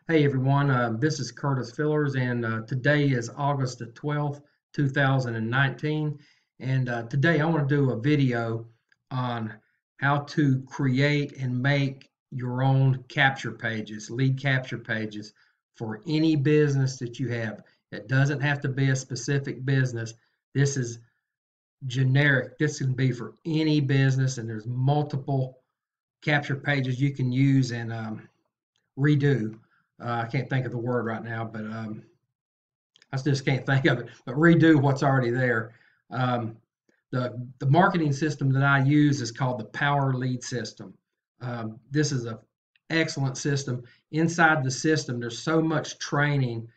Hey everyone, this is Curtis Fillers, and today is August the 12th, 2019. And today I want to do a video on how to create and make your own capture pages, lead capture pages for any business that you have. It doesn't have to be a specific business. This is generic. This can be for any business, and there's multiple capture pages you can use and redo. I can't think of the word right now, but I just can't think of it. But redo what's already there. Um, the marketing system that I use is called the Power Lead System. This is an excellent system. Inside the system, there's so much training,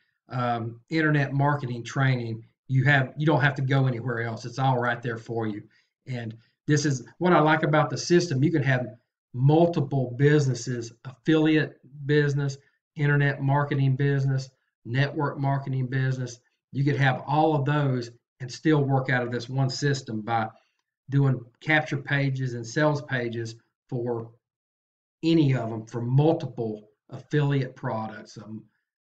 internet marketing training. You don't have to go anywhere else. It's all right there for you. And this is what I like about the system. You can have multiple businesses, affiliate business, internet marketing business, network marketing business. You could have all of those and still work out of this one system by doing capture pages and sales pages for any of them for multiple affiliate products.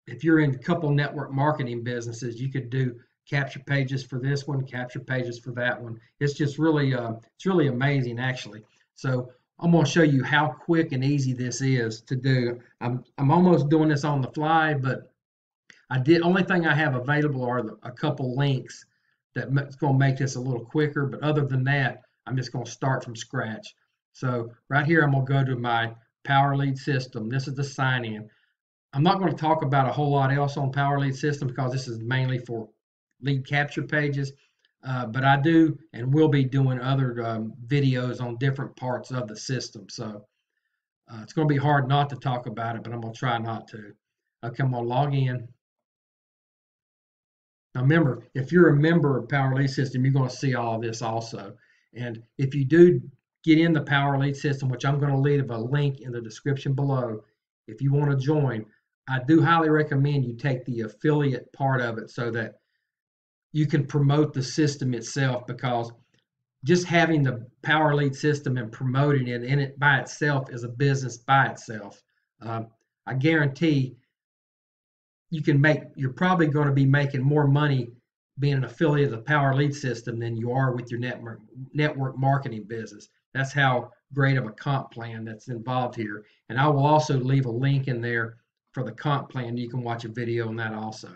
If you're in a couple network marketing businesses, you could do capture pages for this one, capture pages for that one. It's just really, it's really amazing actually. So I'm going to show you how quick and easy this is to do. I'm almost doing this on the fly, but only thing I have available are a couple links that's going to make this a little quicker. But other than that, I'm just going to start from scratch. So right here, I'm going to go to my Power Lead system. This is the sign in. I'm not going to talk about a whole lot else on Power Lead system because this is mainly for lead capture pages. But I do and will be doing other videos on different parts of the system. So it's going to be hard not to talk about it, but I'm going to try not to. Okay, I'm going to log in. Now remember, if you're a member of Power Lead System, you're going to see all of this also. And if you do get in the Power Lead System, which I'm going to leave a link in the description below, if you want to join, I do highly recommend you take the affiliate part of it so that you can promote the system itself, because just having the Power Lead system and promoting it in it by itself is a business by itself. I guarantee you're probably going to be making more money being an affiliate of the Power Lead system than you are with your network marketing business. That's how great of a comp plan that's involved here. And I will also leave a link in there for the comp plan. You can watch a video on that also.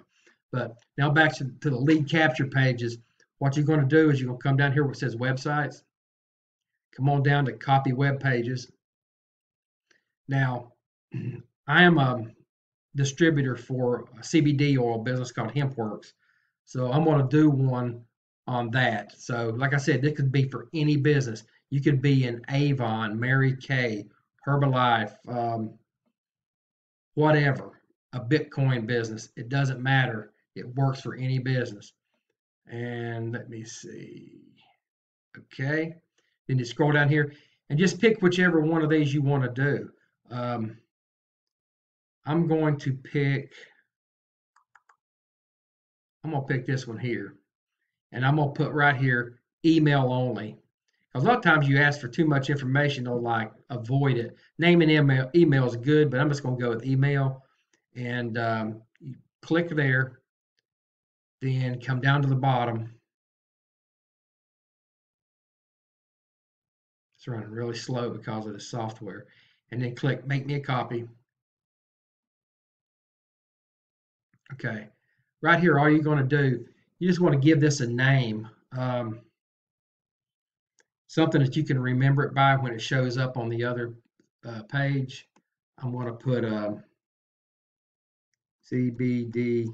But now back to the lead capture pages. What you're going to do is you're going to come down here where it says websites. Come on down to copy web pages. Now, I am a distributor for a CBD oil business called Hempworx. So I'm going to do one on that. So like I said, this could be for any business. You could be in Avon, Mary Kay, Herbalife, whatever, a Bitcoin business. It doesn't matter. It works for any business. And let me see. Okay. Then you scroll down here and just pick whichever one of these you want to do. I'm going to pick this one here. And I'm going to put right here, email only. A lot of times you ask for too much information, they'll like avoid it. Name and email is good, but I'm just going to go with email. And you click there, then come down to the bottom. It's running really slow because of the software. And then click make me a copy. Okay. Right here, all you're going to do, you just want to give this a name. Something that you can remember it by when it shows up on the other page. I'm going to put CBD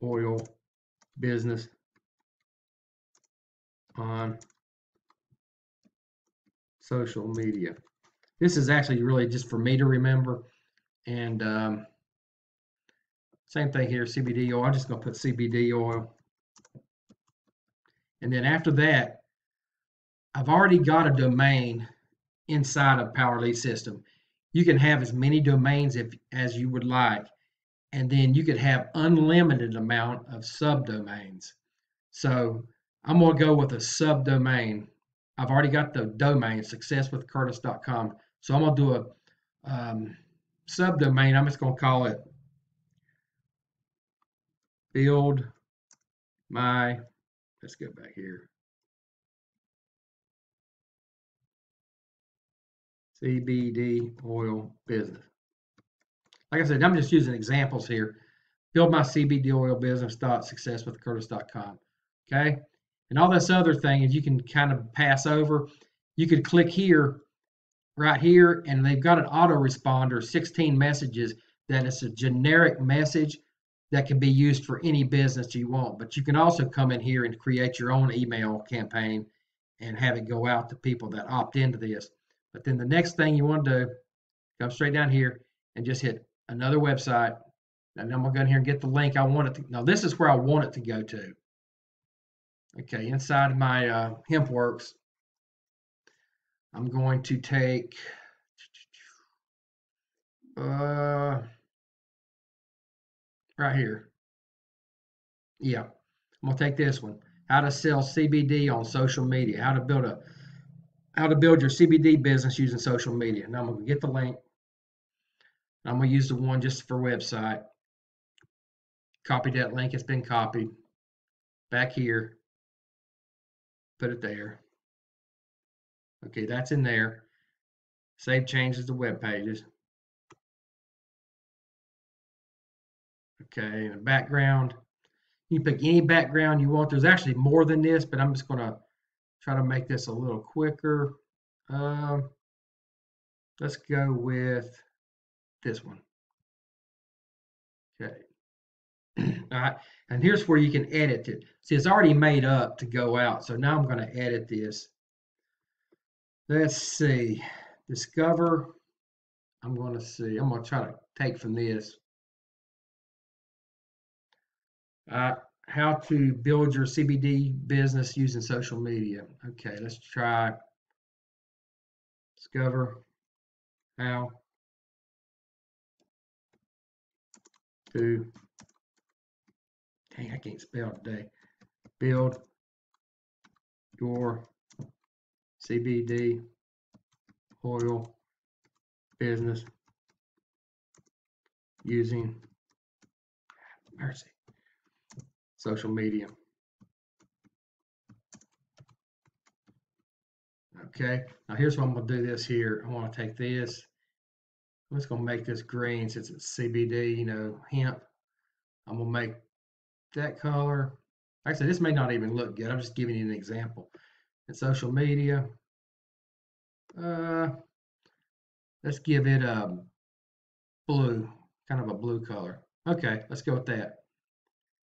oil business on social media. This is actually really just for me to remember. And same thing here, CBD oil. I'm just going to put CBD oil. And then after that, I've already got a domain inside of Power Lead system. You can have as many domains as you would like. And then you could have unlimited amount of subdomains. So I'm going to go with a subdomain. I've already got the domain, successwithcurtis.com. So I'm going to do subdomain, I'm just going to call it build my, let's go back here, CBD oil business. Like I said, I'm just using examples here. Build my CBD oil business successwithcurtis.com. Okay. And all this other thing is you can kind of pass over. You could click here, right here, and they've got an autoresponder, 16 messages, that is a generic message that can be used for any business you want. But you can also come in here and create your own email campaign and have it go out to people that opt into this. But then the next thing you want to do, come straight down here and just hit another website. And I'm going to go in here and get the link I want it to. Now, this is where I want it to go to. Okay, inside my Hempworx, I'm going to take right here. Yeah, I'm gonna take this one. How to sell CBD on social media. How to build your CBD business using social media. Now I'm gonna get the link. I'm gonna use the one just for website. Copy that link. It's been copied. Back here. Put it there. Okay, that's in there. Save changes to web pages. Okay, the background. You can pick any background you want. There's actually more than this, but I'm just gonna try to make this a little quicker. Let's go with this one. Okay. All right. And here's where you can edit it. See, it's already made up to go out. So now I'm going to edit this. Let's see. Discover. I'm going to see. I'm going to try to take from this. How to build your CBD business using social media. Okay, let's try discover how to, dang, I can't spell today, build your CBD oil business using, mercy, social media. Okay, now here's what I'm going to do this here. I want to take this. I'm just going to make this green since it's CBD, you know, hemp. I'm going to make that color. Like I said, this may not even look good. I'm just giving you an example. And social media. Let's give it a blue, kind of a blue color. Okay, let's go with that.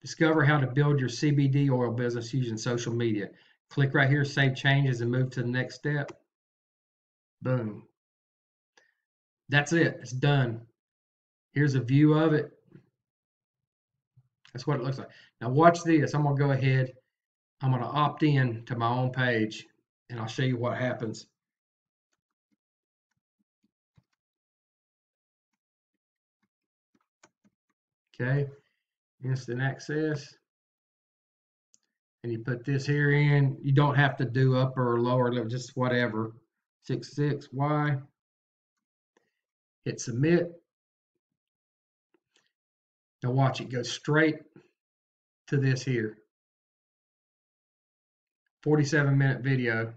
Discover how to build your CBD oil business using social media. Click right here, save changes, and move to the next step. Boom. That's it. It's done. Here's a view of it. That's what it looks like. Now watch this. I'm going to go ahead. I'm going to opt in to my own page, and I'll show you what happens. Okay. Instant access. And you put this here in. You don't have to do upper or lower, just whatever. 66Y. Hit submit. Now watch it go straight to this here. 47-minute video.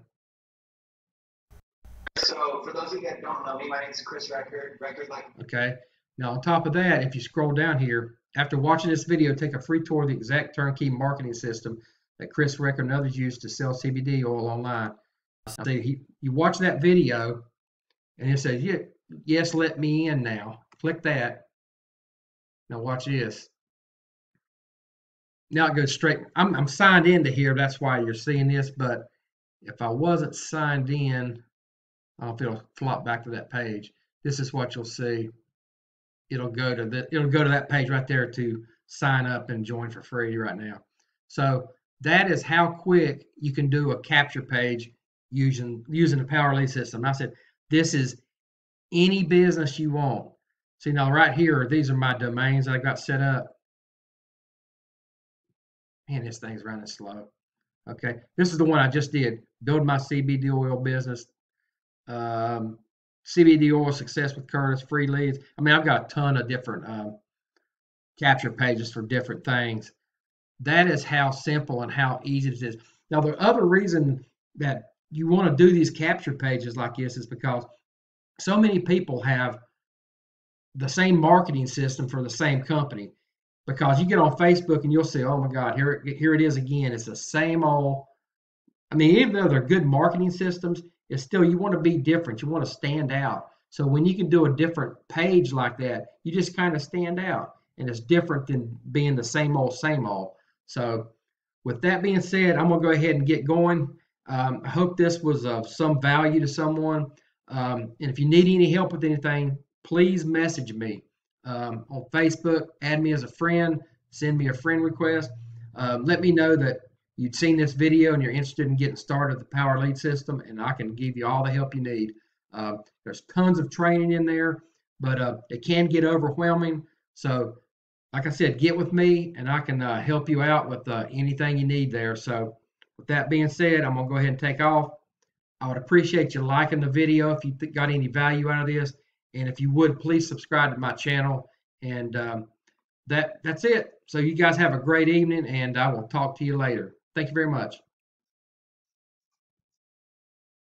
So for those of you that don't know me, my name is Chris Record like. Okay. Now on top of that, if you scroll down here, after watching this video, take a free tour of the exact turnkey marketing system that Chris Record and others use to sell CBD oil online. So you watch that video, and it says, yes, let me in now. Click that. Now watch this. Now it goes straight. I'm signed into here. That's why you're seeing this. But if I wasn't signed in, I don't know if it'll flop back to that page. This is what you'll see. It'll go to that page right there to sign up and join for free right now. So that is how quick you can do a capture page using the Power Lead system. I said this is any business you want. See now right here, these are my domains that I got set up. Man, this thing's running slow. Okay, this is the one I just did. Build my CBD oil business. CBD oil success with Curtis, free leads. I mean, I've got a ton of different capture pages for different things. That is how simple and how easy it is. Now, the other reason that you want to do these capture pages like this is because so many people have the same marketing system for the same company. Because you get on Facebook and you'll see, oh my God, here it is again. It's the same old. I mean, even though they're good marketing systems, it's still, you want to be different. You want to stand out. So when you can do a different page like that, you just kind of stand out, and it's different than being the same old, same old. So with that being said, I'm gonna go ahead and get going. I hope this was of some value to someone. And if you need any help with anything, please message me on Facebook, add me as a friend, send me a friend request. Let me know that you'd seen this video and you're interested in getting started with the Power Lead system, and I can give you all the help you need. There's tons of training in there, but it can get overwhelming. So, like I said, get with me and I can help you out with anything you need there. So, with that being said, I'm going to go ahead and take off. I would appreciate you liking the video if you got any value out of this. And if you would, please subscribe to my channel. And that's it. So you guys have a great evening, and I will talk to you later. Thank you very much.